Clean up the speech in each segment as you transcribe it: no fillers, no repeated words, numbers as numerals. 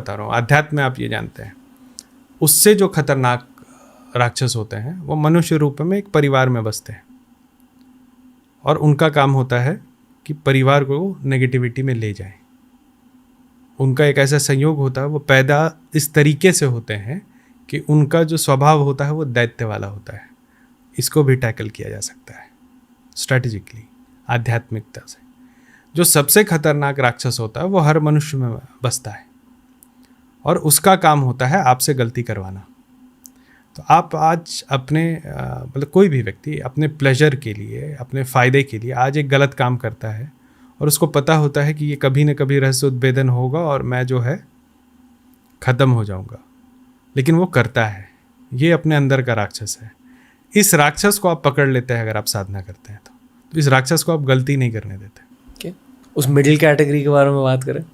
बता रहा हूँ, अध्यात्म में आप ये जानते हैं, उससे जो खतरनाक राक्षस होते हैं वो मनुष्य रूप में एक परिवार में बसते हैं और उनका काम होता है कि परिवार को नेगेटिविटी में ले जाएं। उनका एक ऐसा संयोग होता है, वो पैदा इस तरीके से होते हैं कि उनका जो स्वभाव होता है वो दैत्य वाला होता है। इसको भी टैकल किया जा सकता है स्ट्रैटेजिकली, आध्यात्मिकता से। जो सबसे खतरनाक राक्षस होता है वो हर मनुष्य में बसता है और उसका काम होता है आपसे गलती करवाना। तो आप आज अपने मतलब कोई भी व्यक्ति अपने प्लेजर के लिए, अपने फ़ायदे के लिए आज एक गलत काम करता है और उसको पता होता है कि ये कभी न कभी रहस्य उद्भेदन होगा और मैं जो है ख़त्म हो जाऊंगा, लेकिन वो करता है। ये अपने अंदर का राक्षस है। इस राक्षस को आप पकड़ लेते हैं अगर आप साधना करते हैं तो इस राक्षस को आप गलती नहीं करने देते। उस मिडिल कैटेगरी के बारे में बात करें,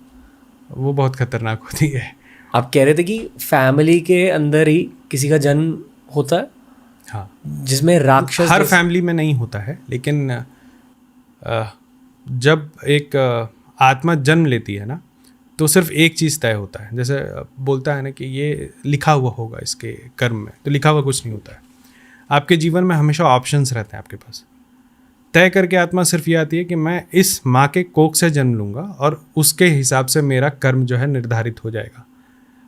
वो बहुत खतरनाक होती है। आप कह रहे थे कि फैमिली के अंदर ही किसी का जन्म होता है, हाँ, जिसमें राक्षस हर फैमिली में नहीं होता है, लेकिन जब एक आत्मा जन्म लेती है ना तो सिर्फ एक चीज़ तय होता है। जैसे बोलता है ना कि ये लिखा हुआ होगा इसके कर्म में, तो लिखा हुआ कुछ नहीं होता है। आपके जीवन में हमेशा ऑप्शंस रहते हैं आपके पास। तय करके आत्मा सिर्फ ये आती है कि मैं इस माँ के कोख से जन्म लूँगा और उसके हिसाब से मेरा कर्म जो है निर्धारित हो जाएगा।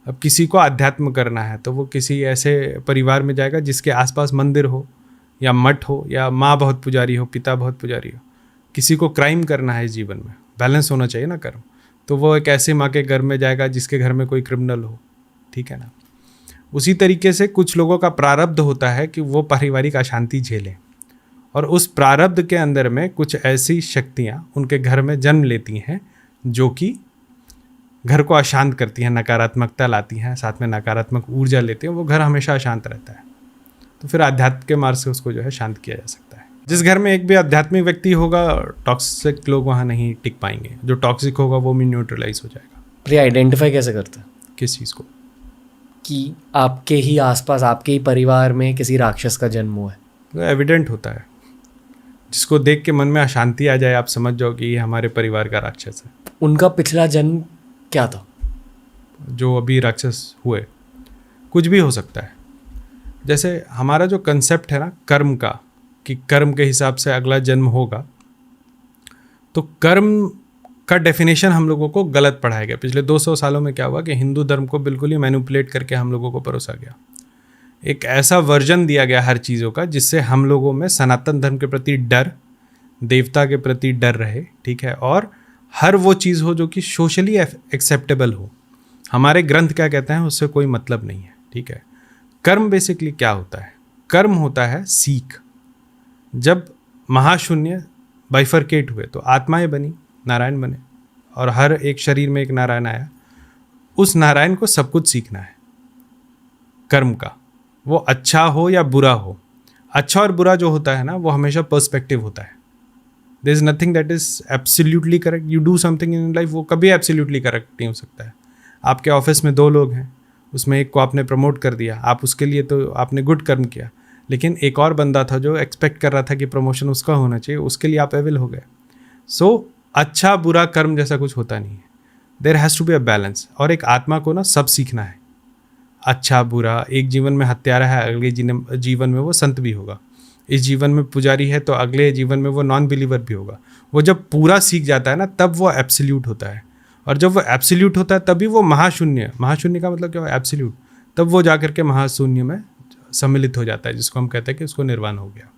अब किसी को अध्यात्म करना है तो वो किसी ऐसे परिवार में जाएगा जिसके आसपास मंदिर हो या मठ हो या माँ बहुत पुजारी हो, पिता बहुत पुजारी हो। किसी को क्राइम करना है इस जीवन में, बैलेंस होना चाहिए ना कर्म, तो वो एक ऐसे माँ के घर में जाएगा जिसके घर में कोई क्रिमिनल हो, ठीक है ना। उसी तरीके से कुछ लोगों का प्रारब्ध होता है कि वो पारिवारिक अशांति झेलें और उस प्रारब्ध के अंदर में कुछ ऐसी शक्तियाँ उनके घर में जन्म लेती हैं जो कि घर को अशांत करती हैं, नकारात्मकता लाती हैं, साथ में नकारात्मक ऊर्जा लेती हैं। वो घर हमेशा अशांत रहता है। तो फिर आध्यात्म के मार्ग से उसको जो है शांत किया जा सकता है। जिस घर में एक भी आध्यात्मिक व्यक्ति होगा, टॉक्सिक लोग वहाँ नहीं टिक पाएंगे। जो टॉक्सिक होगा वो भी न्यूट्रलाइज हो जाएगा। तो ये आइडेंटिफाई कैसे करते हैं किस चीज़ को? कि आपके ही आसपास, आपके ही परिवार में किसी राक्षस का जन्म हुआ है? तो एविडेंट होता है। जिसको देख के मन में अशांति आ जाए, आप समझ जाओ कि ये हमारे परिवार का राक्षस है। उनका पिछला जन्म क्या था? जो अभी राक्षस हुए, कुछ भी हो सकता है। जैसे हमारा जो कंसेप्ट है ना कर्म का, कि कर्म के हिसाब से अगला जन्म होगा, तो कर्म का डेफिनेशन हम लोगों को गलत पढ़ाया गया। पिछले 200 सालों में क्या हुआ कि हिंदू धर्म को बिल्कुल ही मैनिपुलेट करके हम लोगों को परोसा गया। एक ऐसा वर्जन दिया गया हर चीज़ों का जिससे हम लोगों में सनातन धर्म के प्रति डर, देवता के प्रति डर रहे, ठीक है, और हर वो चीज़ हो जो कि सोशली एक्सेप्टेबल हो। हमारे ग्रंथ क्या कहते हैं उससे कोई मतलब नहीं है, ठीक है। कर्म बेसिकली क्या होता है? कर्म होता है सीख। जब महाशून्य बाइफरकेट हुए तो आत्माएं बनी, नारायण बने, और हर एक शरीर में एक नारायण आया। उस नारायण को सब कुछ सीखना है कर्म का, वो अच्छा हो या बुरा हो। अच्छा और बुरा जो होता है ना वो हमेशा पर्सपेक्टिव होता है। There is nothing that is absolutely correct. You do something in life, वो कभी एब्सोल्युटली करेक्ट नहीं हो सकता है। आपके ऑफिस में 2 लोग हैं, उसमें एक को आपने प्रमोट कर दिया, आप उसके लिए तो आपने गुड कर्म किया, लेकिन एक और बंदा था जो एक्सपेक्ट कर रहा था कि प्रमोशन उसका होना चाहिए, उसके लिए आप एविल हो गए। सो अच्छा बुरा कर्म जैसा कुछ होता नहीं है। There has to be a balance. और एक आत्मा को ना सब सीखना है, अच्छा बुरा। एक जीवन में हत्यारा है, अगले जीवन में वो संत भी होगा। इस जीवन में पुजारी है तो अगले जीवन में वो नॉन बिलीवर भी होगा। वो जब पूरा सीख जाता है ना तब वो एब्सोल्यूट होता है, और जब वो एब्सोल्यूट होता है तभी वो महाशून्य का मतलब क्या है? एब्सोल्यूट। तब वो जाकर के महाशून्य में सम्मिलित हो जाता है, जिसको हम कहते हैं कि उसको निर्वाण हो गया।